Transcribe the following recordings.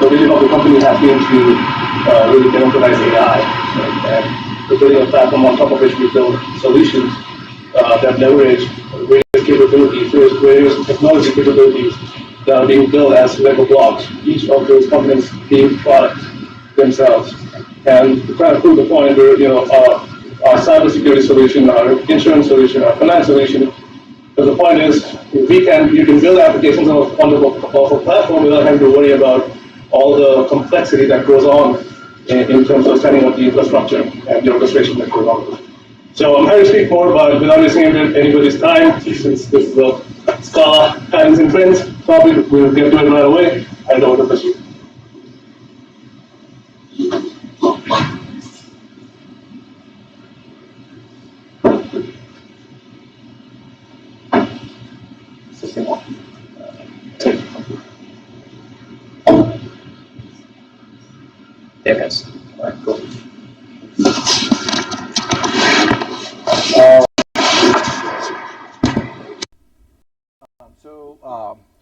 the vision of the company has been to really democratize AI, right? And we're building a platform on top of which we build solutions that leverage various capabilities, various technology capabilities that are being built as Lego blocks, each of those components being products themselves. And to kind of prove the point, where our cybersecurity solution, our insurance solution, our finance solution. But the point is, you can build applications on a platform without having to worry about all the complexity that goes on in terms of setting up the infrastructure and the orchestration that goes on. So I'm happy to speak more, but without wasting anybody's time, since this is the Scala Patterns and Trends topic, we'll get to it right away. I know the Bhashit. There it goes. All right, cool.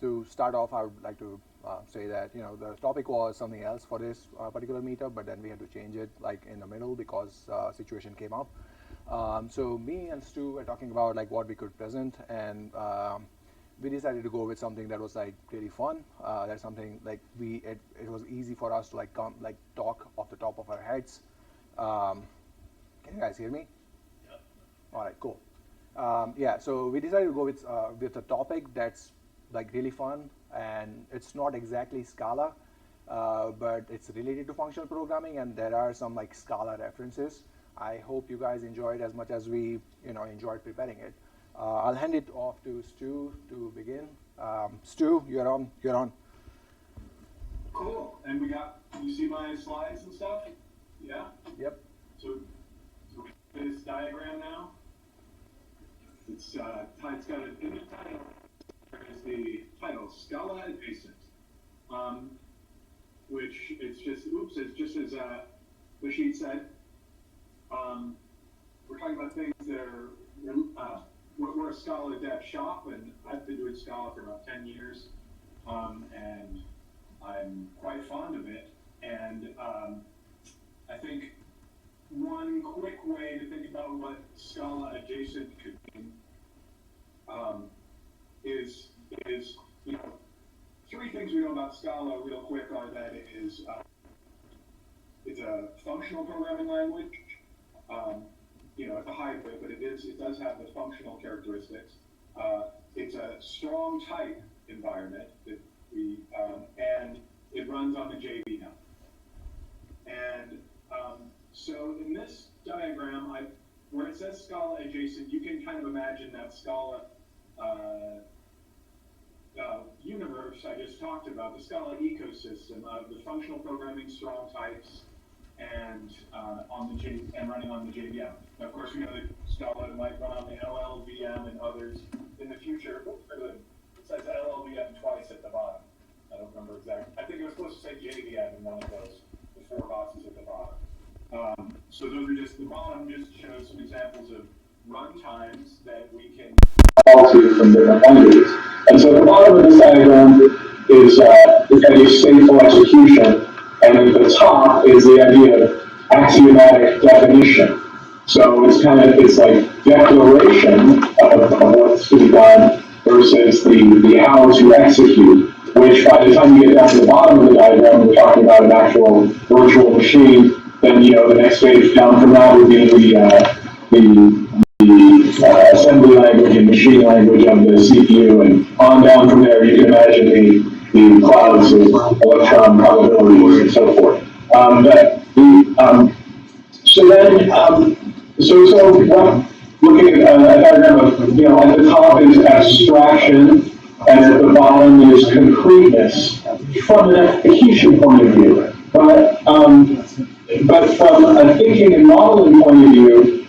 To start off, I would like to say that the topic was something else for this particular meetup, but then we had to change it like in the middle because situation came up. So me and Stu were talking about like what we could present, and we decided to go with something that was like really fun. That's something like it was easy for us to like talk off the top of our heads. Can you guys hear me? Yep. All right, cool. Yeah, so we decided to go with a topic that's like really fun, and it's not exactly Scala, but it's related to functional programming, and there are some like Scala references. I hope you guys enjoyed as much as we enjoyed preparing it. I'll hand it off to Stu to begin. Stu, you're on. Cool. And you see my slides and stuff? Yeah? Yep. So this diagram now, it's got in the title, is the title Scala-Adjacent, which it's just as Bhashit said, we're talking about things that are, we're a Scala dev shop, and I've been doing Scala for about 10 years, and I'm quite fond of it, and I think one quick way to think about what Scala-Adjacent could mean is three things we know about Scala real quick are that it's a functional programming language. It's a hybrid, but it does have the functional characteristics. It's a strong type environment that and it runs on the JV now. And so in this diagram, where it says Scala adjacent, you can kind of imagine that Scala universe I just talked about, the Scala ecosystem of the functional programming, strong types, and running on the JVM. Now, of course, we know that Scala might run on the LLVM and others in the future. It says LLVM twice at the bottom. I don't remember exactly. I think it was supposed to say JVM in one of those, the four boxes at the bottom. So those are just, the bottom just shows some examples of runtimes that we can call to from different languages. And so the bottom of this diagram is the idea of stateful execution, and at the top is the idea of axiomatic definition. So it's like declaration of what's to be done versus the how to execute, which by the time you get down to the bottom of the diagram, we're talking about an actual virtual machine. Then the next stage down from that would be the assembly language and machine language of the CPU, and on down from there you can imagine the clouds of electron probabilities and so forth. Looking at a diagram of, at the top is abstraction, and at the bottom is concreteness from an execution point of view. But from a thinking and modeling point of view,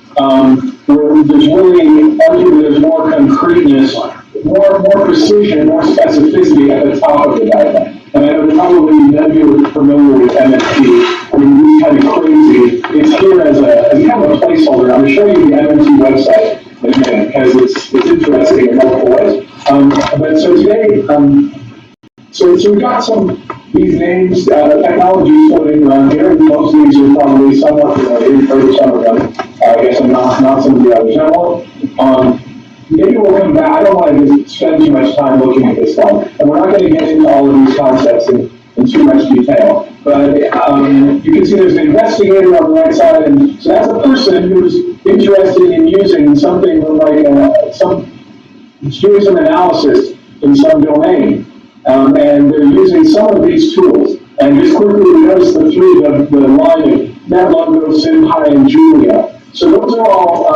where there's really arguably there's more concreteness, more precision, more specificity at the top of the diagram. And I know probably none of you are familiar with MMT. I mean, it's kind of crazy. It's here as kind of a placeholder. I'm going to show you the MMT website in a minute because it's interesting in multiple ways. But so today, so we've got some these names, technologies floating around here, most of these are probably somewhat familiar, you've heard of some of them. I guess I'm not some of the others. Now, maybe we'll come back. I don't want to just spend too much time looking at this one, and we're not going to get into all of these concepts in too much detail. But you can see there's an investigator on the right side, and so that's a person who's interested in using something like doing some analysis in some domain, and they're using some of these tools. And just quickly, notice the line of NetLogo, SymPy, and Julia. So those are all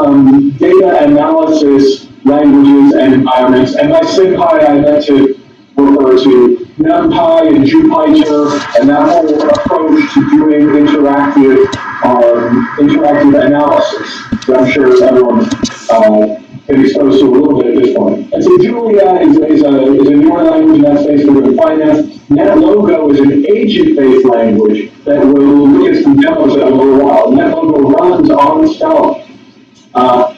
data analysis languages and environments. And by SymPy, I meant to refer to NumPy and Jupyter and that whole approach to doing interactive analysis that I'm sure everyone's been exposed to a little bit at this point. And so Julia is a newer language in that space for finance. NetLogo is an agent-based language that we'll look at some demos in a little while. NetLogo runs on Scala.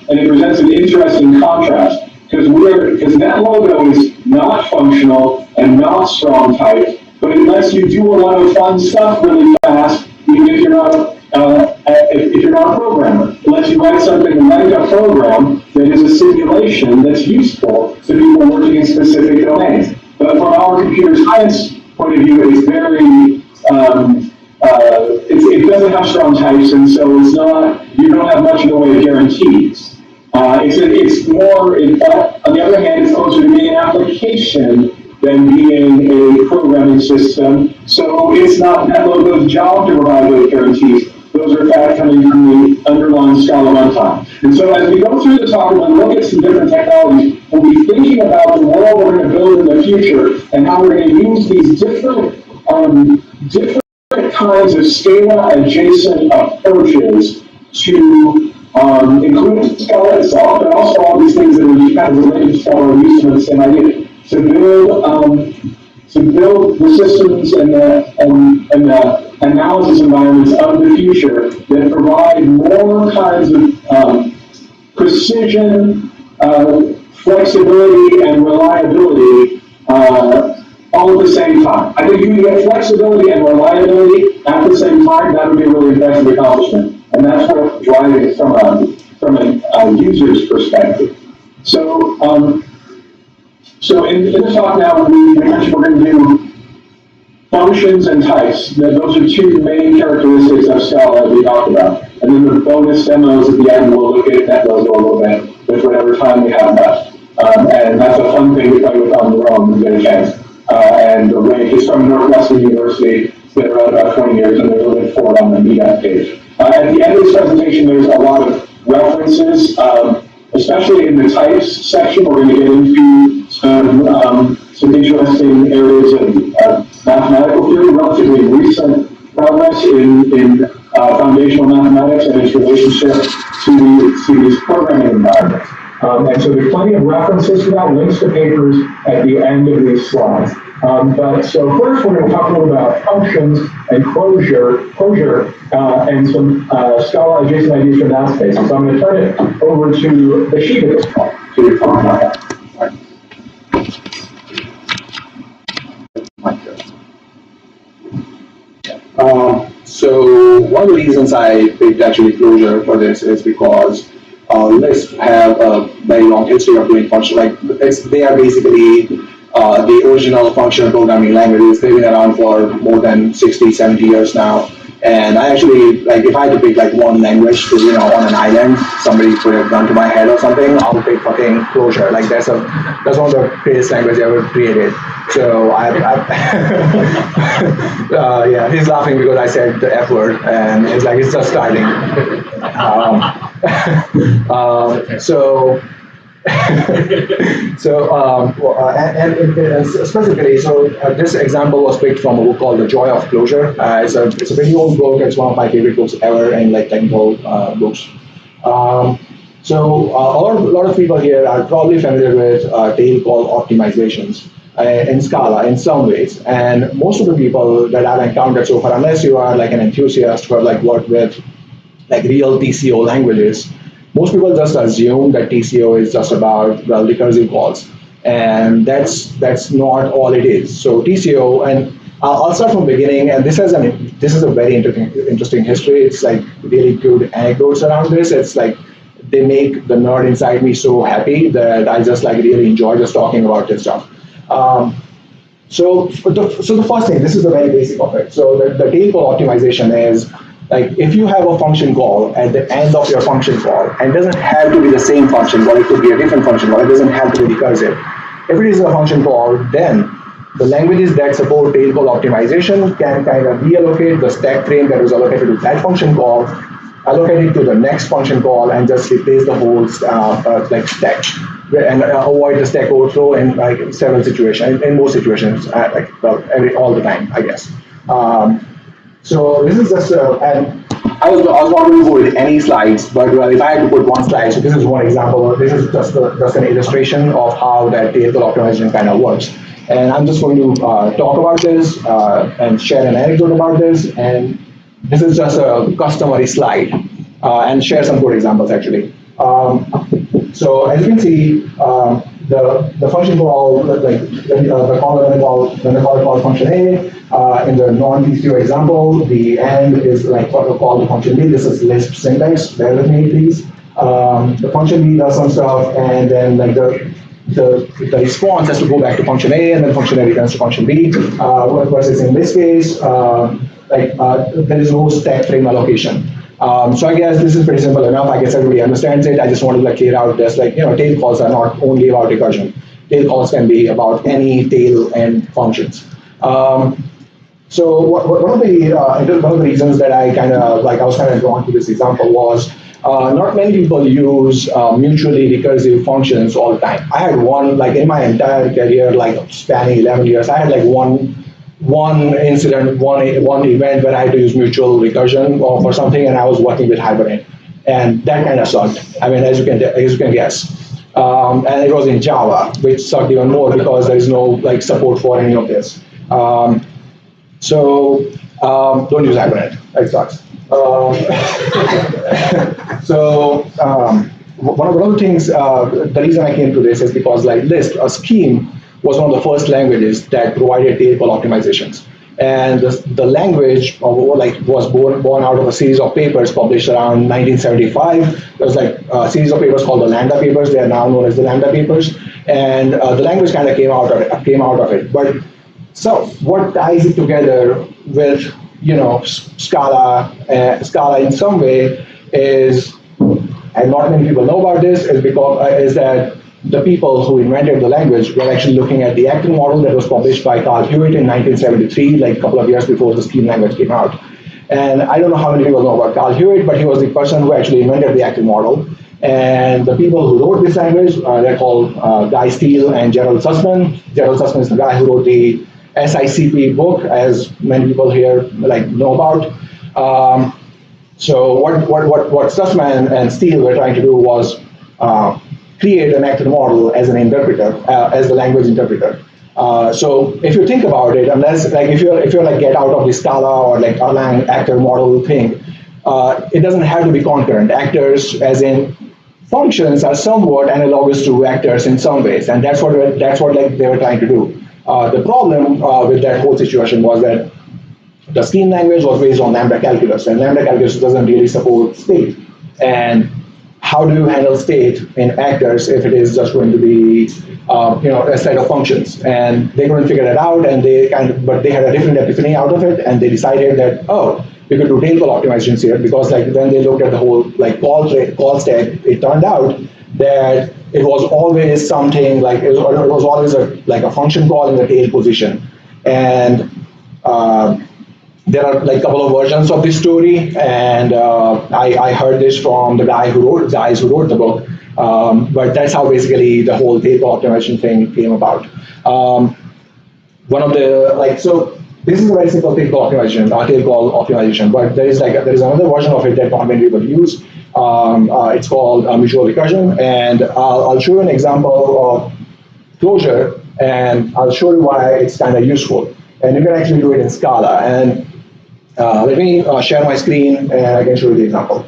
And it presents an interesting contrast because NetLogo is not functional and not strong type, but it lets you do a lot of fun stuff really fast, even if you're not a programmer. It lets you write something like a program that is a simulation that's useful to people working in specific domains. But from our computer science point of view, it's very it doesn't have strong types, and so you don't have much in the way of guarantees. It's more, on the other hand, it's closer to being an application than being a programming system. So it's not NetLogo's job to provide those guarantees. Those are in fact coming from the underlying Scala runtime. And so as we go through the talk, we're going to look at some different technologies. We'll be thinking about the world we're going to build in the future and how we're going to use these different kinds of Scala-adjacent approaches to include Scala itself, but also all these things that are kind of related to Scala are used to the same idea. To build the systems and the analysis environments of the future that provide more kinds of precision, flexibility, and reliability all at the same time. I think if you get flexibility and reliability at the same time, that would be a really impressive accomplishment. And that's what's driving it from a user's perspective. So in the talk now, we mentioned we're going to do functions and types. Those are two main characteristics of Scala that we talked about. And then the bonus demos at the end, we'll look at NetLogo a little bit with whatever time we have left. And that's a fun thing to play with on your own when you get a chance. And the link is from Northwestern University. It's been around about 20 years, and there's a link for it on the meetup page. At the end of this presentation, there's a lot of references, especially in the types section. We're going to get into some interesting areas of mathematical theory, relatively recent progress in foundational mathematics and its relationship to these programming environments. And so there's plenty of references to that, links to papers at the end of these slides. So first we're going to talk a little about functions and closure, and some Scala-adjacent ideas from that space. So I'm going to turn it over to Bhashit at this point to talk about that. So one of the reasons I picked actually Clojure for this is because Lisp have a very long history of doing function. They are basically the original functional programming languages. They've been around for more than 60, 70 years now. And I actually, if I had to pick one language to, on an island, somebody could have gone to my head or something, I'll pick fucking Clojure. That's one of the greatest languages ever created. So yeah, he's laughing because I said the F word, and it's it's just starting. Specifically, this example was picked from a book called The Joy of Clojure. It's a very old book. It's one of my favorite books ever in technical books. A lot of people here are probably familiar with a tale called optimizations in Scala in some ways. And most of the people that I've encountered so far, unless you are an enthusiast who have worked with real TCO languages, most people just assume that TCO is just about recursive calls, and that's not all it is. So TCO, and I'll start from the beginning, and this is a very interesting history. It's like really good anecdotes around this. It's like they make the nerd inside me so happy that I just like really enjoy just talking about this stuff. So the first thing, this is the very basic of it. So the tail call optimization is like if you have a function call at the end of your function call, and it doesn't have to be the same function call, it could be a different function call, it doesn't have to be recursive. If it is a function call, then the languages that support tail call optimization can kind of reallocate the stack frame that was allocated to that function call, allocate it to the next function call, and just replace the whole like stack and avoid the stack overflow in like several situations, in most situations, like well, all the time, I guess. So this is just, and I was not going to go with any slides, but well, if I had to put one slide, so this is one example. This is just an illustration of how that tail call optimization kind of works. And I'm just going to talk about this and share an anecdote about this. And this is just a customary slide and share some good examples actually. So as you can see, the function call, like the call when the call function A, in the non-TCO example, the end is like call the function B. This is Lisp syntax. Bear with me, please. The function B does some stuff, and then like the response has to go back to function A, and then function A returns to function B. Versus in this case, there is no stack frame allocation. So I guess this is pretty simple enough. I guess everybody understands it. I just want to like clear out this, like, tail calls are not only about recursion. Tail calls can be about any tail and functions. So one of the reasons that I was kind of drawn to this example was not many people use mutually recursive functions all the time. I had one, like in my entire career, like spanning 11 years, I had like one incident, one event where I had to use mutual recursion or for something, and I was working with Hibernate, and that kind of sucked. I mean, as you can guess, and it was in Java, which sucked even more because there is no like support for any of this. So don't use Hibernate. It sucks. One of the things, the reason I came to this is because like Lisp, a scheme, was one of the first languages that provided tail call optimizations. And the language was born out of a series of papers published around 1975. There was like a series of papers called the Lambda papers. They are now known as the Lambda papers. And the language kind of came out of it. But so what ties it together with Scala in some way is, and not many people know about this, is that the people who invented the language were actually looking at the acting model that was published by Carl Hewitt in 1973, like a couple of years before the scheme language came out. And I don't know how many people know about Carl Hewitt, but he was the person who actually invented the acting model. And the people who wrote this language, they're called Guy Steele and Gerald Sussman. Gerald Sussman is the guy who wrote the SICP book, as many people here know about. So what Sussman and Steele were trying to do was create an actor model as an interpreter, as the language interpreter. So if you think about it, unless like if you're like get out of the Scala or like Erlang actor model thing, it doesn't have to be concurrent. Actors, as in functions, are somewhat analogous to actors in some ways, and that's what like they were trying to do. The problem with that whole situation was that the scheme language was based on lambda calculus, and lambda calculus doesn't really support state. And how do you handle state in actors if it is just going to be a set of functions? And they couldn't figure it out, and but they had a different epiphany out of it, and they decided that we could do tail call optimizations here, because like when they looked at the whole like call stack, it turned out that it was always something like it was always a function call in the tail position. And there are like a couple of versions of this story, and I heard this from the guys who wrote the book. But that's how basically the whole tail call optimization thing came about. One of the so this is a very simple tail call optimization, but there is another version of it that not many people use. It's called mutual recursion, and I'll show you an example of closure, and I'll show you why it's kind of useful. And you can actually do it in Scala. And let me share my screen, and I can show you the example.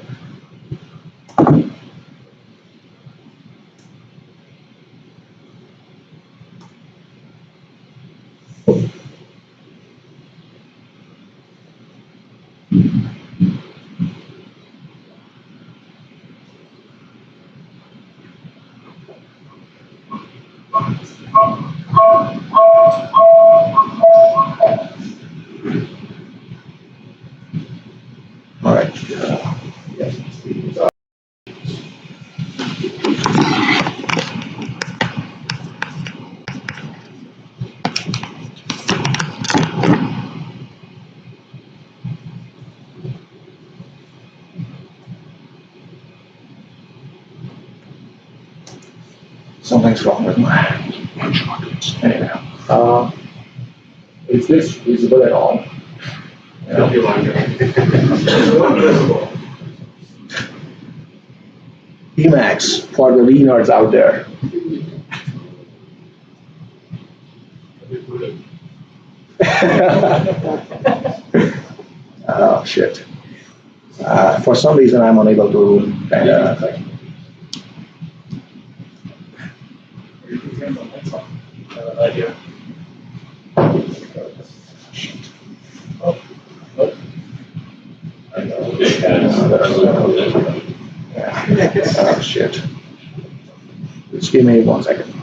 Something's wrong with my shortcuts. Anyway, is this visible at all? Emacs for the V nerds out there. Oh shit. For some reason I'm unable to kind of idea. Oh shit. Just give me 1 second.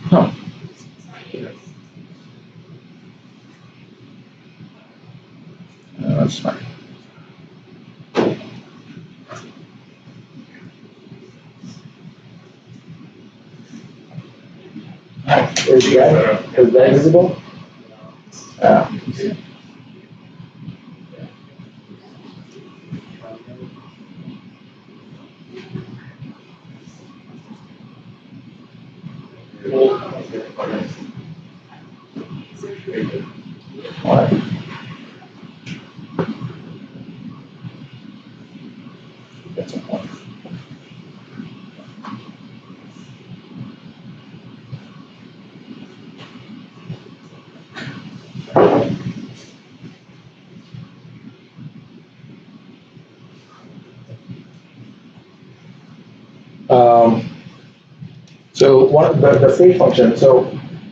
Huh. That's fine. Is that visible? All right. That's a point. So one of the state function, so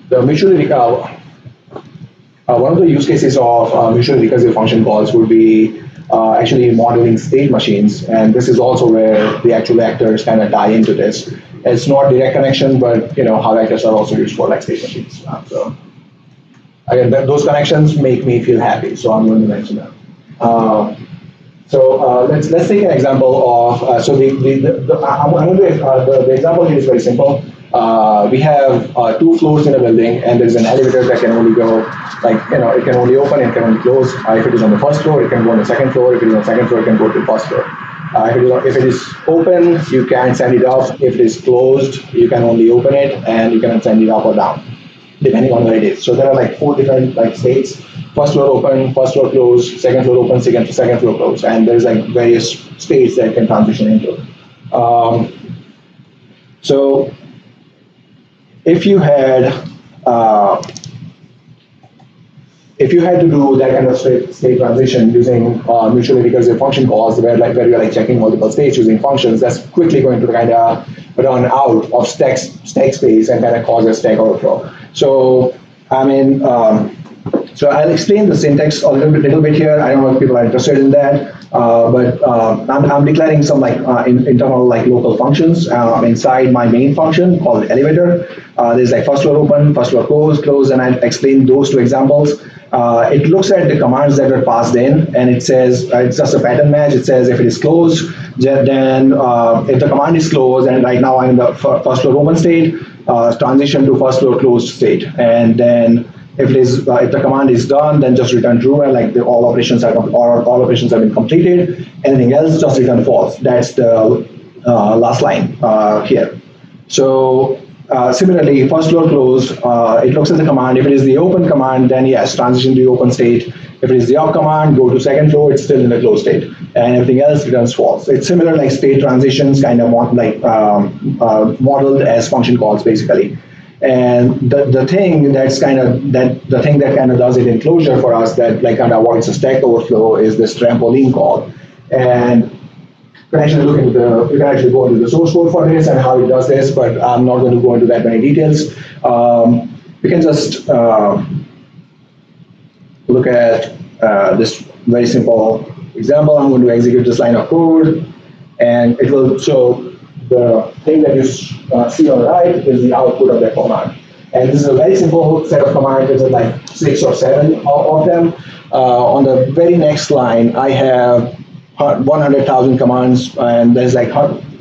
the mutually one of the use cases of mutually recursive function calls would be actually modeling state machines, and this is also where the actual actors kind of tie into this. It's not direct connection, but how actors are also used for like state machines. So again, those connections make me feel happy, so I'm going to mention them. So let's take an example of the example here is very simple. We have 2 floors in a building, and there's an elevator that can only go it can only open, it can only close. If it is on the first floor, it can go on the second floor. If it is on the second floor, it can go to the first floor. If it is open, you can send it up. If it is closed, you can only open it, and you can send it up or down, depending on where it is. So there are like 4 different states. First floor open, first floor closed, second floor open, second floor closed, and there's like various states that can transition into. So if you had to do that kind of state transition using mutually recursive function calls, where you're checking multiple states using functions, that's quickly going to kind of run out of stack space and kind of cause a stack overflow. So so I'll explain the syntax a little bit here. I don't know if people are interested in that, but I'm declaring some internal local functions inside my main function called elevator. There's first floor open, first floor close, and I explained those 2 examples. It looks at the commands that were passed in, and it says it's just a pattern match. It says if it is closed, then if the command is closed, and right now I'm in the first floor open state, transition to first floor closed state, and then if the command is done, then just return true, and all operations have been completed. Anything else, just return false. That's the last line here. So similarly, first floor closed, it looks at the command. If it is the open command, then yes, transition to the open state. If it is the up command, go to second floor, it's still in the closed state. And everything else returns false. It's similar state transitions, kind of modeled as function calls, basically. And the thing that kind of does it in Clojure for us, that kind of avoids a stack overflow, is this trampoline call. And can actually look into you can actually go into the source code for this and how it does this, but I'm not going to go into that many details. You can just look at this very simple example. I'm going to execute this line of code, and it will show the thing that you see on the right is the output of that command. And this is a very simple set of commands. There's like 6 or 7 of them. On the very next line, I have 100,000 commands, and there's like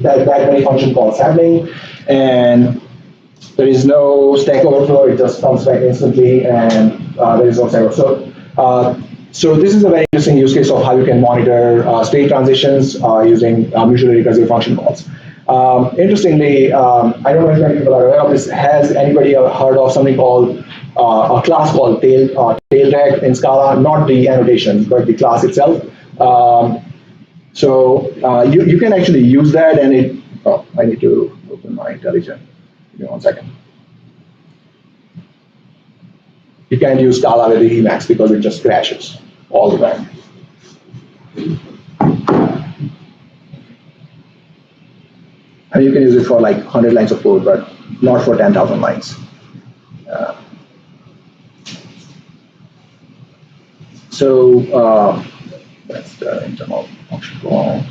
that many function calls happening, and there is no Stack Overflow. It just comes back instantly, and there is no Stack Overflow. So this is a very interesting use case of how you can monitor state transitions using mutually recursive function calls. Interestingly, I don't know if many people are aware of this. Has anybody ever heard of something called a class called tailreg in Scala? Not the annotations, but the class itself. So you can actually use that, and it. Oh, I need to open my IntelliJ. Give me 1 second. You can't use Scala with the Emacs because it just crashes all the time. And you can use it for like 100 lines of code, but not for 10,000 lines. So that's the internal function call.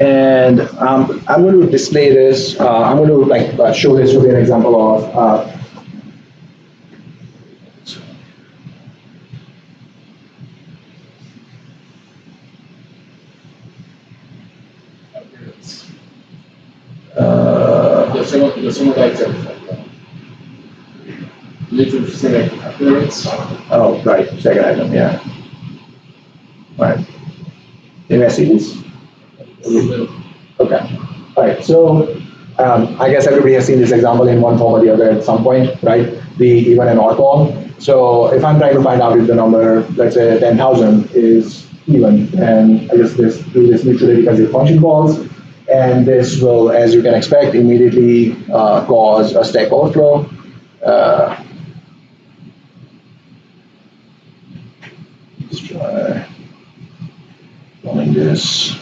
And I'm going to display this. I'm going to show this to be an example of. Oh, right, second item, yeah. Right. Did I see this? Okay. All right. So I guess everybody has seen this example in one form or the other at some point, right? The even and odd call. So if I'm trying to find out if the number, let's say 10,000, is even, and I just do this mutually recursive function calls, and this will, as you can expect, immediately cause a Stack Overflow. Let's try running this.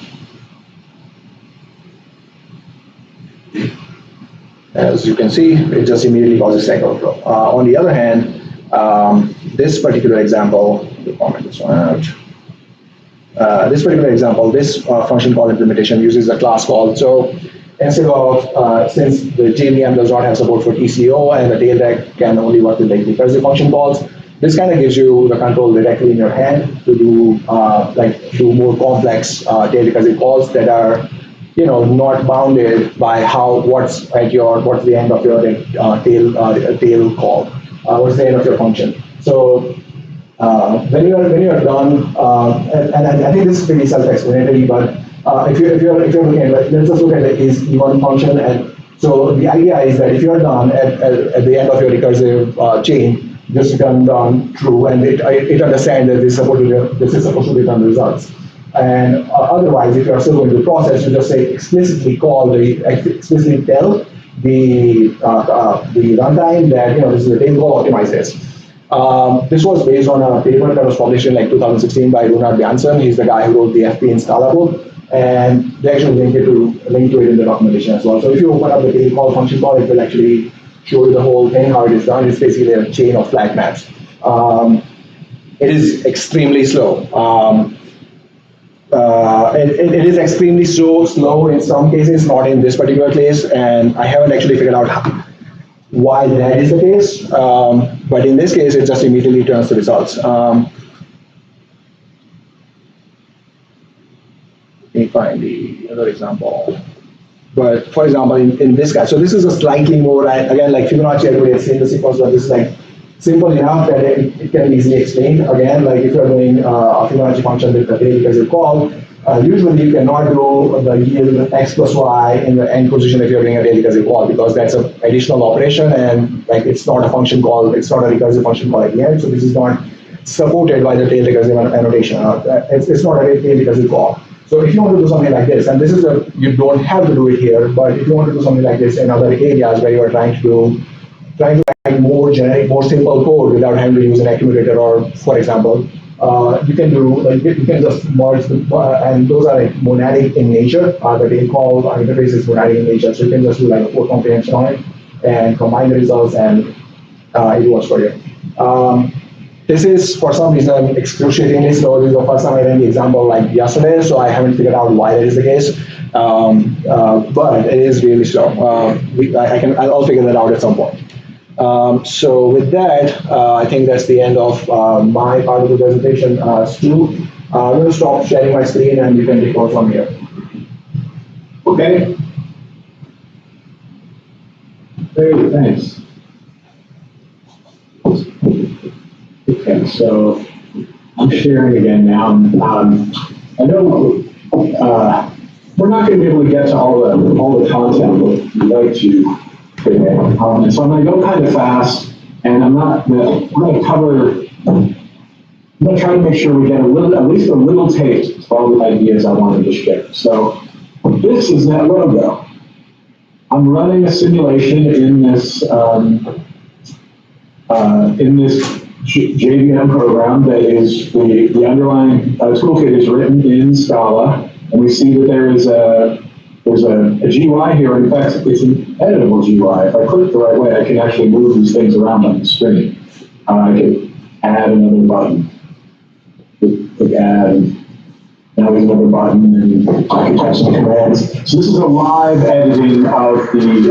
As you can see, it just immediately causes Stack Overflow. On the other hand, this particular example, comment this one out. This particular example, this function call implementation uses a class call. So instead of, since the JVM does not have support for TCO and the tailreg can only work with like recursive function calls, this kind of gives you the control directly in your hand to do do more complex tail recursive calls that are not bounded by what's the end of your tail call, what's the end of your function. So when you're done, and I think this is pretty self-explanatory, but if you're looking at, let's just look at the is-even function, and so the idea is that if you're done at the end of your recursive chain, just return done true, and it understands that this is supposed to return results. And otherwise, if you are still going to process, you just say explicitly tell the runtime that this is a tail call, optimize this. This was based on a paper that was published in like 2016 by Baurmann. He's the guy who wrote the FP in Scala book, and they actually link to it in the documentation as well. So if you open up the tail call function call, it will actually show you the whole thing, how it is done. It's basically a chain of flag maps. It is extremely slow. It is extremely slow in some cases, not in this particular case, and I haven't actually figured out why that is the case. But in this case, it just immediately turns the results. Let me find the other example. But for example, in this guy, so this is a slightly more, again, like Fibonacci, everybody has seen the sequence, but this is like simple enough that it can be easily explained. Again, like if you're doing a Fibonacci function with a tail recursive call, usually you cannot do the yield x plus y in the end position if you're doing a tail recursive call, because that's an additional operation, and like it's not a function call, it's not a recursive function call at the end, so this is not supported by the tail recursive annotation. It's not a tail recursive call. So if you want to do something like this, and this is you don't have to do it here, but if you want to do something like this in other areas where you are trying to do trying to write more generic, more simple code without having to use an accumulator, or for example, you can do you can just merge and those are like monadic in nature. The default interface is monadic in nature, so you can just do like a code comprehension on it and combine the results, and it works for you. This is, for some reason, excruciatingly slow. This is the first time I ran the example like yesterday, so I haven't figured out why that is the case. But it is really slow. I'll figure that out at some point. So with that, I think that's the end of my part of the presentation. Stu, I'm going to stop sharing my screen and you can record from here. Okay. Great, thanks. Okay, so I'm sharing again now. I know we're not going to be able to get to all the content that we'd like to today. And so I'm going to go kind of fast, and I'm going to cover. I'm going to try to make sure we get at least a little taste of all the ideas I wanted to share. So this is that logo. I'm running a simulation in this JVM program that is the underlying toolkit is written in Scala, and we see that there's a GUI here. In fact, it's an editable GUI. If I click the right way, I can actually move these things around on the screen. I could add another button. Click add, and now there's another button, and I can type some commands. So this is a live editing of the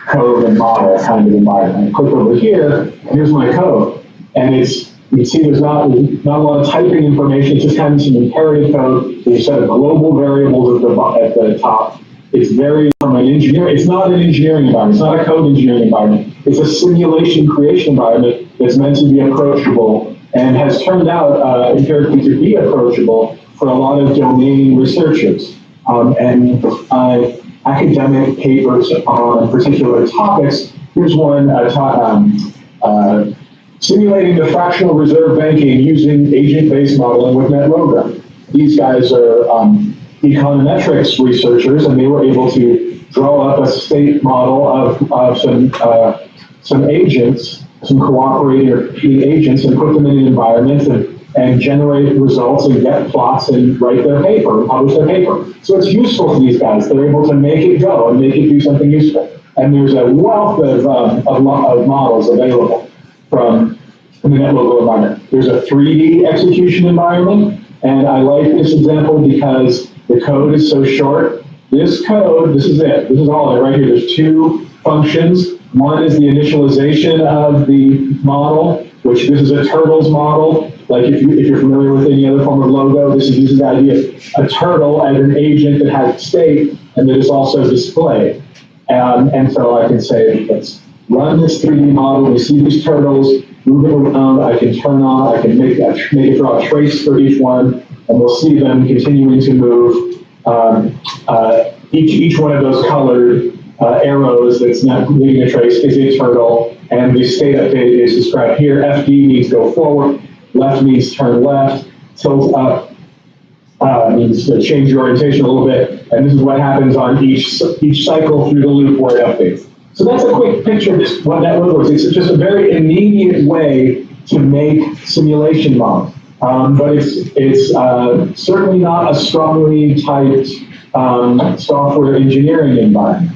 code and model kind of environment. I click over here, here's my code, and you can see there's not a lot of typing information, it's just kind of some imperative code. There's a set of global variables at the top. It's very from an engineer. It's not an engineering environment. It's not a code engineering environment. It's a simulation creation environment that's meant to be approachable and has turned out empirically to be approachable for a lot of domain researchers. And academic papers on particular topics. Here's one simulating the fractional reserve banking using agent-based modeling with NetLogo. These guys are econometrics researchers, and they were able to draw up a state model of some agents, some cooperating or competing agents, and put them in an environment and generate results and get plots and write their paper, and publish their paper. So it's useful to these guys. They're able to make it go and make it do something useful. And there's a wealth of models available from the NetLogo environment. There's a 3D execution environment, and I like this example because the code is so short. This code, this is it. This is all of it right here. There's two functions. One is the initialization of the model, which this is a turtles model. Like if you're familiar with any other form of logo, this uses the idea of a turtle as an agent that has state and that is also displayed. And so I can say, let's run this 3D model. We see these turtles, move it around. I can turn on, I can make it draw a trace for each one, and we'll see them continuing to move. Each one of those colored arrows that's not leaving a trace is a turtle, and the state update is described here. FD means go forward, left means turn left, tilt up means to change your orientation a little bit, and this is what happens on each cycle through the loop where it updates. So that's a quick picture of what NetLogo is. It's just a very immediate way to make simulation models, but it's certainly not a strongly typed software engineering environment.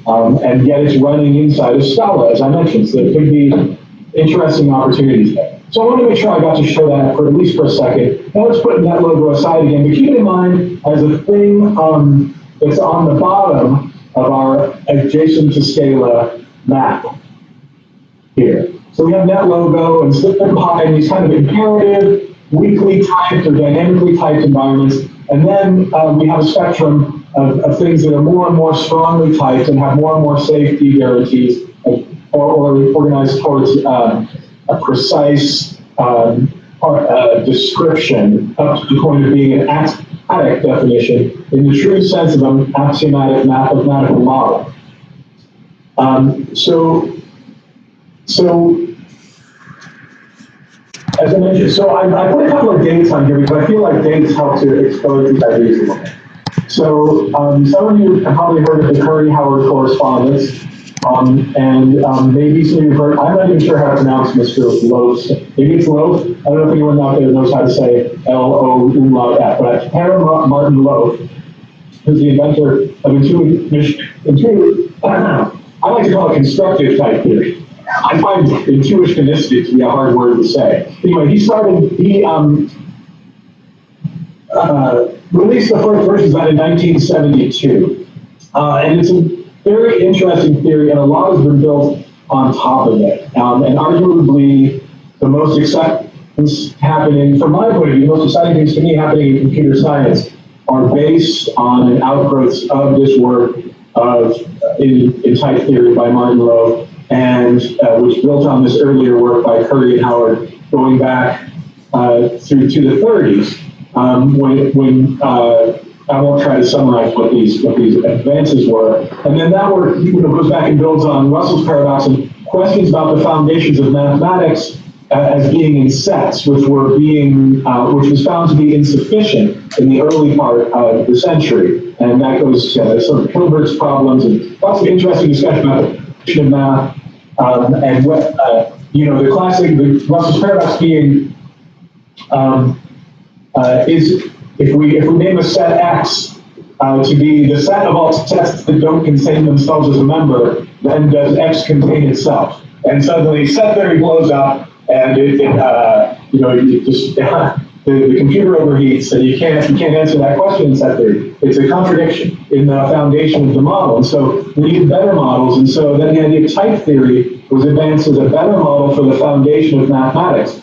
And yet it's running inside of Scala, as I mentioned, so there could be interesting opportunities there. So I want to make sure I got to show that for at least for a second. Now let's put NetLogo aside again, but keep in mind as a thing that's on the bottom of our adjacent to Scala map here. So we have NetLogo and SlickPy and these kind of imperative, weakly typed or dynamically typed environments. And then we have a spectrum of things that are more and more strongly typed and have more and more safety guarantees, or organized towards a precise description up to the point of being an axiomatic definition in the true sense of an axiomatic mathematical model. So as I mentioned, so I put a couple of dates on here because I feel like dates help to expose these ideas a little bit. So some of you have probably heard of the Curry-Howard correspondence. Maybe some of you have heard, I'm not even sure how to pronounce Mr. Loaf's. Maybe it's Loaf. I don't know if anyone out there knows how to say L-O-umlaut-F, but Herr Martin Loaf is the inventor of I like to call it constructive type theory. I find intuitionistic to be a hard word to say. Anyway, he released the first versions of that in 1972. And it's a very interesting theory, and a lot has been built on top of it. And arguably, the most acceptance happening, from my point of view, the most exciting things to me happening in computer science are based on outgrowths of this work in type theory by Martin Loaf, and which built on this earlier work by Curry and Howard going back through to the 30s, when I won't try to summarize what these advances were. And then that work goes back and builds on Russell's paradox and questions about the foundations of mathematics as being in sets, which was found to be insufficient in the early part of the century. And that goes to some of Hilbert's problems and lots of interesting discussion about the function of math, and what, the classic, the Russell's paradox being, is if we name a set X to be the set of all sets that don't contain themselves as a member, then does X contain itself? And suddenly set theory blows up, and the computer overheats, and you can't answer that question in set theory. It's a contradiction in the foundation of the model, and so we need better models. And so then the idea of type theory was advanced as a better model for the foundation of mathematics.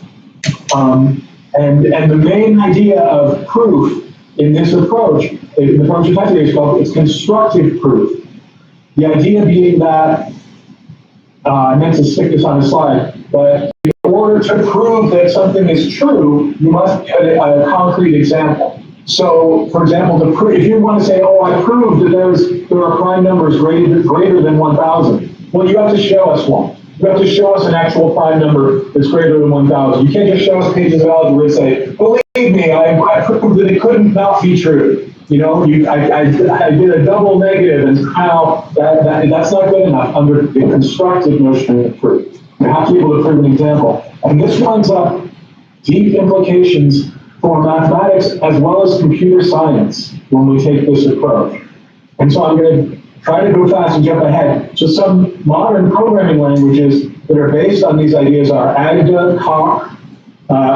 And the main idea of proof in this approach, the approach of type theory is called constructive proof. The idea being that, I meant to stick this on a slide, but in order to prove that something is true, you must get a concrete example. So, for example, if you want to say, oh, I proved that there are prime numbers greater than 1,000, well, you have to show us one. You have to show us an actual prime number that's greater than 1,000. You can't just show us pages of algebra and say, believe me, I proved that it couldn't not be true. I did a double negative, and now that's not good enough under the constructive notion of proof. You have to be able to prove an example. And this winds up deep implications for mathematics as well as computer science when we take this approach. And so I'm going to try to go fast and jump ahead. So some modern programming languages that are based on these ideas are Agda, Coq,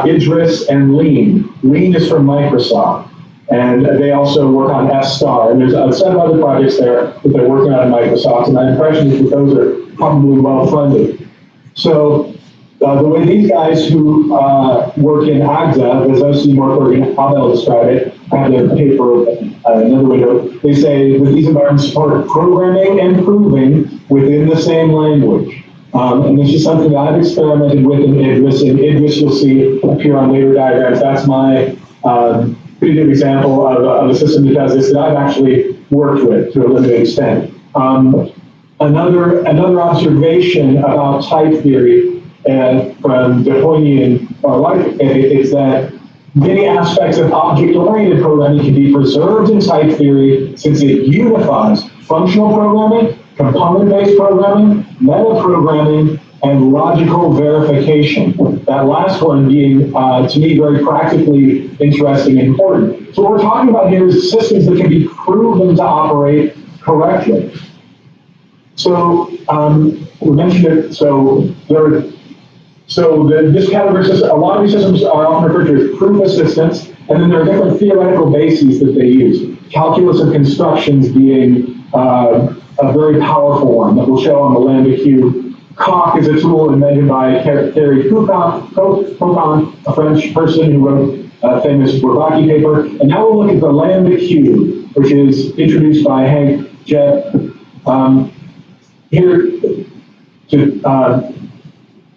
Idris, and Lean. Lean is from Microsoft, and they also work on F-star. And there's a set of other projects there that they're working on at Microsoft, and my impression is that those are probably well-funded. So the way these guys who work in Agda, as I've seen work in, how they'll describe it, I have a paper, another window, they say that these environments support programming and proving within the same language. And this is something that I've experimented with in Idris. In Idris, you'll see appear on later diagrams. That's my pretty good example of a system that does this that I've actually worked with to a limited extent. Another observation about type theory from De Hoyne and Parikh is that many aspects of object-oriented programming can be preserved in type theory since it unifies functional programming, component-based programming, meta-programming, and logical verification. That last one being, to me, very practically interesting and important. So what we're talking about here is systems that can be proven to operate correctly. So we mentioned it. This category system, a lot of these systems are often referred to as proof assistants, and then there are different theoretical bases that they use. Calculus of constructions being a very powerful one that we'll show on the lambda cube. Coq is a tool invented by Thierry Coucon, a French person who wrote a famous Bourbaki paper. And now we'll look at the lambda cube, which is introduced by Hank Jett.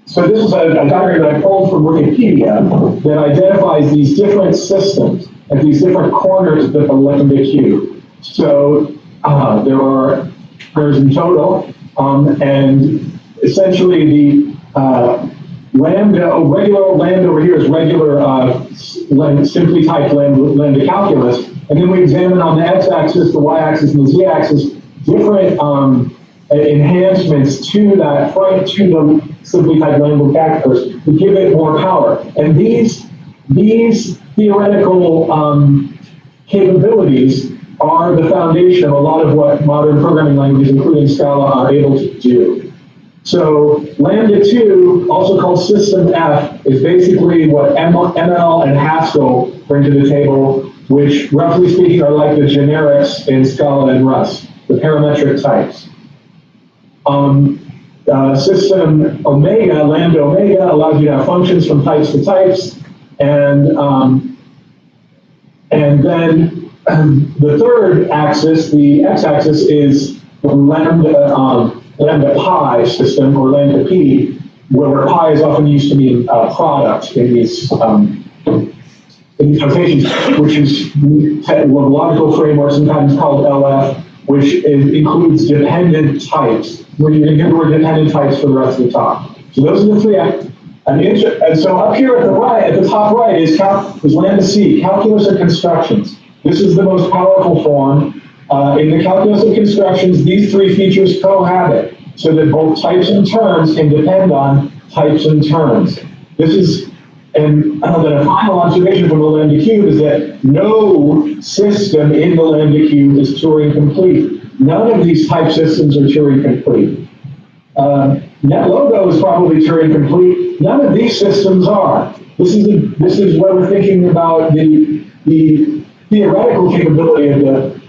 So this is a diagram that I pulled from Wikipedia that identifies these different systems at these different corners of the lambda cube. So there's in total, and essentially the regular lambda over here is regular simply typed lambda calculus, and then we examine on the x-axis, the y-axis, and the z-axis different enhancements to that, to the simply typed Lambda calculus to give it more power. And these theoretical capabilities are the foundation of a lot of what modern programming languages, including Scala, are able to do. So Lambda 2, also called System F, is basically what ML and Haskell bring to the table, which roughly speaking are like the generics in Scala and Rust, the parametric types. System Omega, Lambda Omega, allows you to have functions from types to types, and then the third axis, the x-axis, is the Lambda pi system, or Lambda P, where pi is often used to mean product in these notations, which is logical framework, sometimes called LF, which includes dependent types, where you can get the word dependent types for the rest of the talk. So those are the three. And so up here at the right, at the top right, is Lambda C, calculus of constructions. This is the most powerful form. In the calculus of constructions, these three features cohabit, so that both types and terms can depend on types and terms. This is, and then a final observation from the Lambda cube is that no system in the Lambda cube is Turing complete. None of these type systems are Turing complete. NetLogo is probably Turing complete. None of these systems are. This is where we're thinking about the theoretical capability of the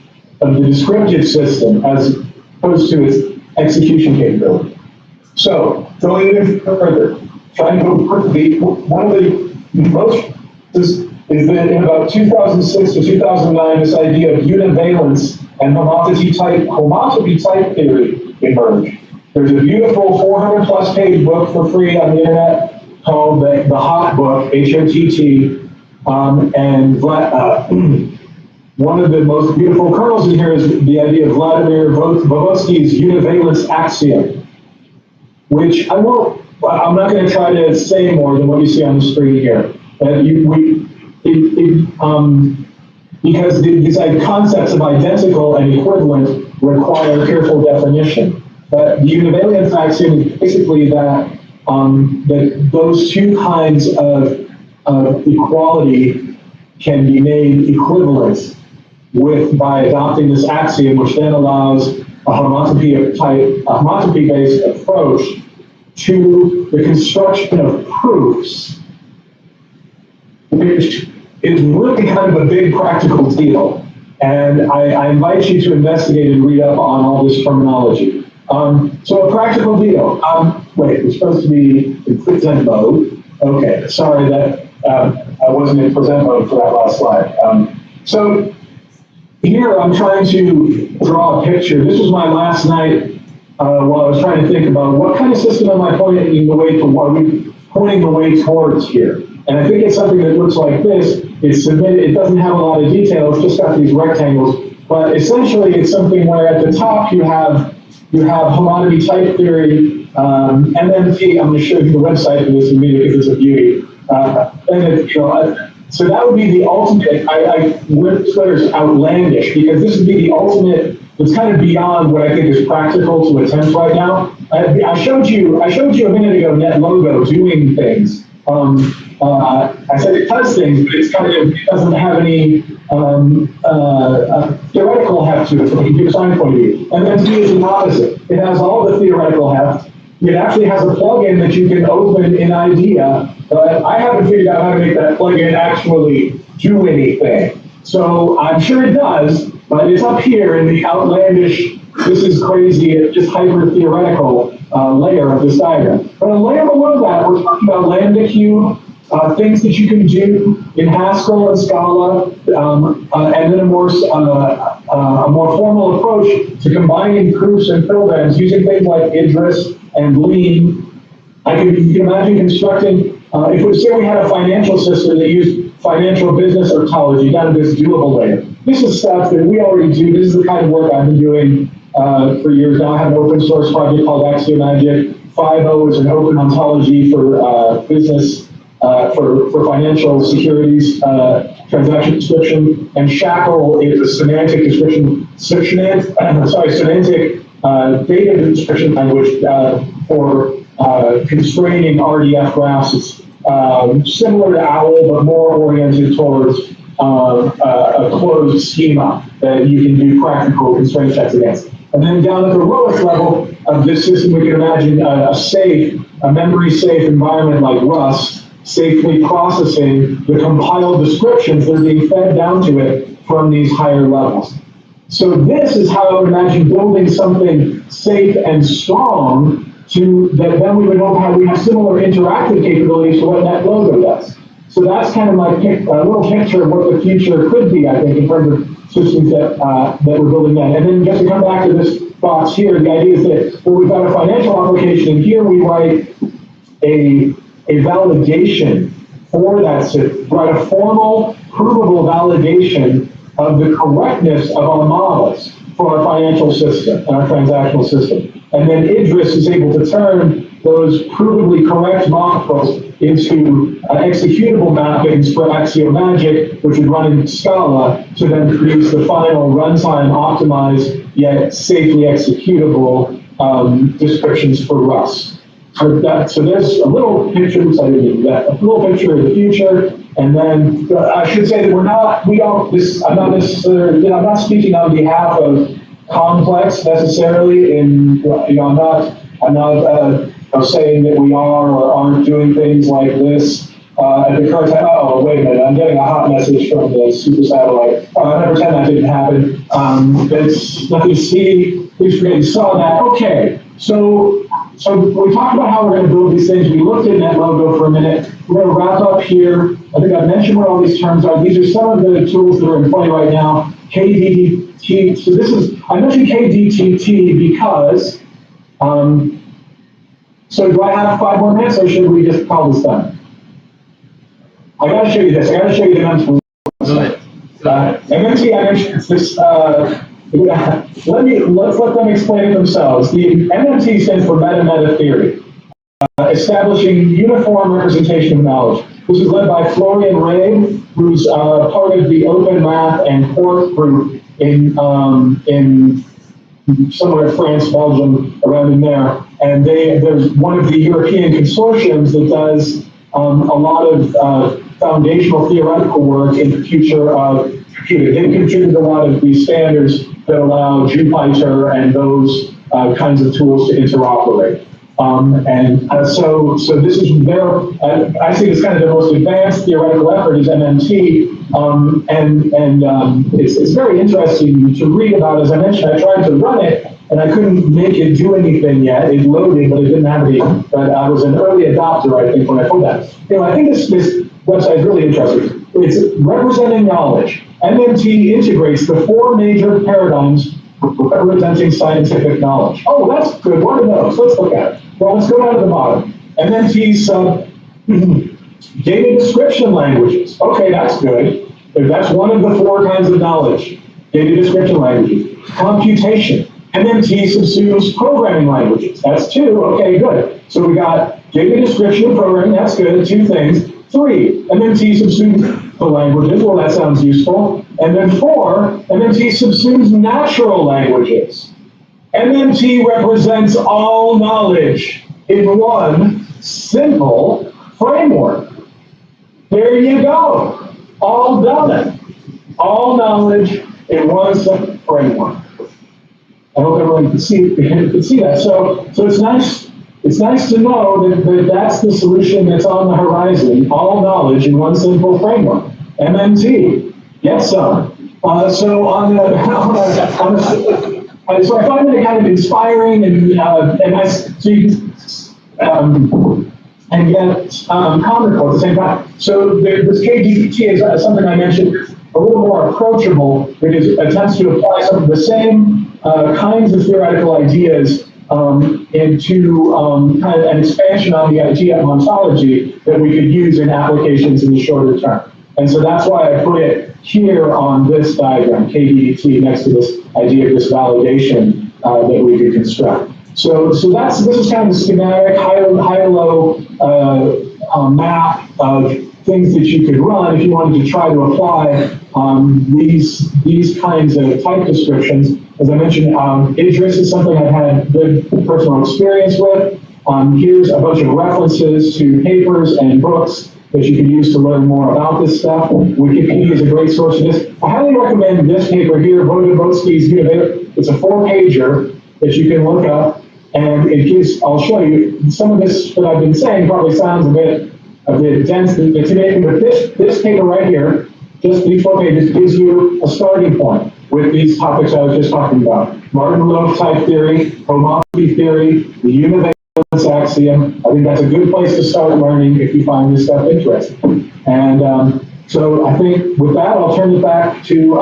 descriptive system as opposed to its execution capability. So, going even further, trying to go quickly, one of the most is that in about 2006 to 2009, this idea of univalence and homotopy type theory emerged. There's a beautiful 400+ page book for free on the internet called the Hot Book, HOTT, and one of the most beautiful kernels in here is the idea of Vladimir Vygotsky's univalence axiom, which I'm not going to try to say more than what you see on the screen here. Because these concepts of identical and equivalent require careful definition. But the univalence axiom is basically that those two kinds of equality can be made equivalent by adopting this axiom, which then allows a homotopy-based approach to the construction of proofs, which is really kind of a big practical deal. And I invite you to investigate and read up on all this terminology. So a practical deal. Wait, we're supposed to be in present mode. Okay, sorry that I wasn't in present mode for that last slide. So here I'm trying to draw a picture. This was my last night while I was trying to think about what kind of system am I pointing the way towards here. And I think it's something that looks like this. It's submitted, it doesn't have a lot of detail, it's just got these rectangles. But essentially it's something where at the top you have homotopy type theory, and then I'm going to show you the website for this in a minute because it's a beauty. So that would be the ultimate. Twitter's outlandish because this would be the ultimate. It's kind of beyond what I think is practical to attempt right now. I showed you a minute ago NetLogo doing things. I said it does things, but it doesn't have any theoretical heft to it from a computer science point of view. And then T is the opposite. It has all the theoretical heft. It actually has a plugin that you can open in IDEA, but I haven't figured out how to make that plugin actually do anything. So I'm sure it does, but it's up here in the outlandish, this is crazy, just hyper-theoretical layer of this diagram. But a layer below that, we're talking about Lambda cube, things that you can do in Haskell and Scala, and then a more formal approach to combining proofs and programs using things like Idris and Lean. You can imagine constructing, if we say we had a financial system that used financial business ontology down to this doable layer. This is stuff that we already do. This is the kind of work I've been doing for years now. I have an open source project called Axiomagic. 5.0 is an open ontology for business, for financial securities, transaction description, and Shackle is a semantic description, semantic data description language for constraining RDF graphs. It's similar to OWL, but more oriented towards a closed schema that you can do practical constraint checks against. And then down at the lowest level of this system, we can imagine a memory-safe environment like Rust, safely processing the compiled descriptions that are being fed down to it from these higher levels. So this is how I would imagine building something safe and strong that then we would have similar interactive capabilities to what NetLogo does. So that's kind of my a little picture of what the future could be, I think, in terms of systems that we're building then. And then just to come back to this box here, the idea is that, well, we've got a financial application, and here we write a validation for that system, write a formal, provable validation of the correctness of our models for our financial system and our transactional system. And then Idris is able to turn those provably correct models into executable mappings for Axiomagic, which would run in Scala to then produce the final runtime optimized yet safely executable descriptions for Rust. So there's a little picture, a little picture of the future, and then I should say that I'm not necessarily, I'm not speaking on behalf of QOMPLX necessarily. I'm not saying that we are or aren't doing things like this at the current time. Oh, wait a minute, I'm getting a hot message from the super satellite. I'm going to pretend that didn't happen. Let me see. Please forget you saw that. Okay, so we talked about how we're going to build these things. We looked at NetLogo for a minute. We're going to wrap up here. I think I mentioned what all these terms are. These are some of the tools that are in play right now. KDT. So I mentioned KDTT because, so do I have 5 more minutes, or should we just call this done? I got to show you this. I got to show you the MMT. MMT, I mentioned this. Let's let them explain it themselves. The MMT stands for meta-meta theory, establishing uniform representation of knowledge. This is led by Florian Rabe, who's part of the Open Math and Quark group in somewhere in France, Belgium, around in there. And there's one of the European consortiums that does a lot of foundational theoretical work in the future of computing. They contribute a lot of these standards that allow Jupyter and those kinds of tools to interoperate. So this is I think it's kind of the most advanced theoretical effort is MMT, it's very interesting to read about. As I mentioned, I tried to run it, and I couldn't make it do anything yet. It loaded, but it didn't have any. But I was an early adopter, I think, when I pulled that. I think this website is really interesting. It's representing knowledge. MMT integrates the 4 major paradigms representing scientific knowledge. Oh, that's good. What are those? Let's look at it. Well, let's go down to the bottom. MMT's data description languages. Okay, that's good. That's one of the 4 kinds of knowledge. Data description languages. Computation. MMT subsumes programming languages. That's 2. Okay, good. So we got data description and programming. That's good. 2 things. 3. MMT subsumes the languages. Well, that sounds useful. And then 4. MMT subsumes natural languages. MMT represents all knowledge in one simple framework. There you go. All done. All knowledge in one simple framework. I hope everyone can see that. So it's nice. It's nice to know that that's the solution that's on the horizon. All knowledge in one simple framework. MMT. Get some. So I find it kind of inspiring and nice. So you can, and yet comical at the same time. So this KDT is something I mentioned, a little more approachable, because it attempts to apply some of the same kinds of theoretical ideas into kind of an expansion on the idea of ontology that we could use in applications in the shorter term. And so that's why I put it here on this diagram, KDT, next to this idea of this validation that we could construct. So this is kind of a schematic, high-low map of things that you could run if you wanted to try to apply these kinds of type descriptions as I mentioned, Idris is something I've had good personal experience with. Here's a bunch of references to papers and books that you can use to learn more about this stuff. Wikipedia is a great source for this. I highly recommend this paper here, Vodovodsky's Univit. It's a 4-pager that you can look up, and it gives, I'll show you, some of this that I've been saying probably sounds a bit dense and intimidating, but this paper right here, just these 4 pages, gives you a starting point with these topics I was just talking about. Martin-Loeb type theory, homology theory, the Univit axiom. I think that's a good place to start learning if you find this stuff interesting. And so I think with that, I'll turn it back to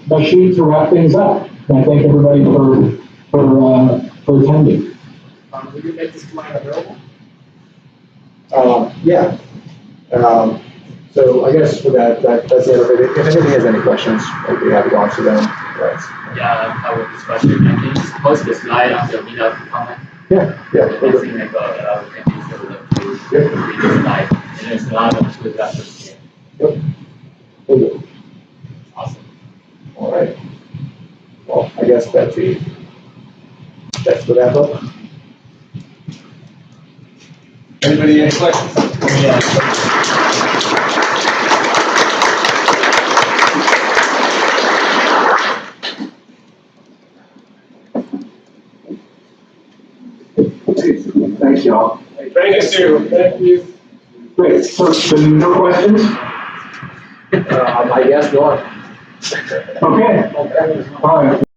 Bhashit to wrap things up. And I thank everybody for attending. Would you make this slide available? Yeah. So I guess for that's the end of it. If anybody has any questions, I'd be happy to answer them. Yeah, I have this question. I can just post the slide on the meetup comment. Yeah. I think like we can use the read the slide. And there's a lot of good references here. Yep. Awesome. All right. Well, I guess that's the wrap up. Anybody any questions? Yeah. Thanks, y'all. Thank you, Stu. Thank you. Great. So no questions? I guess not. Okay. All right.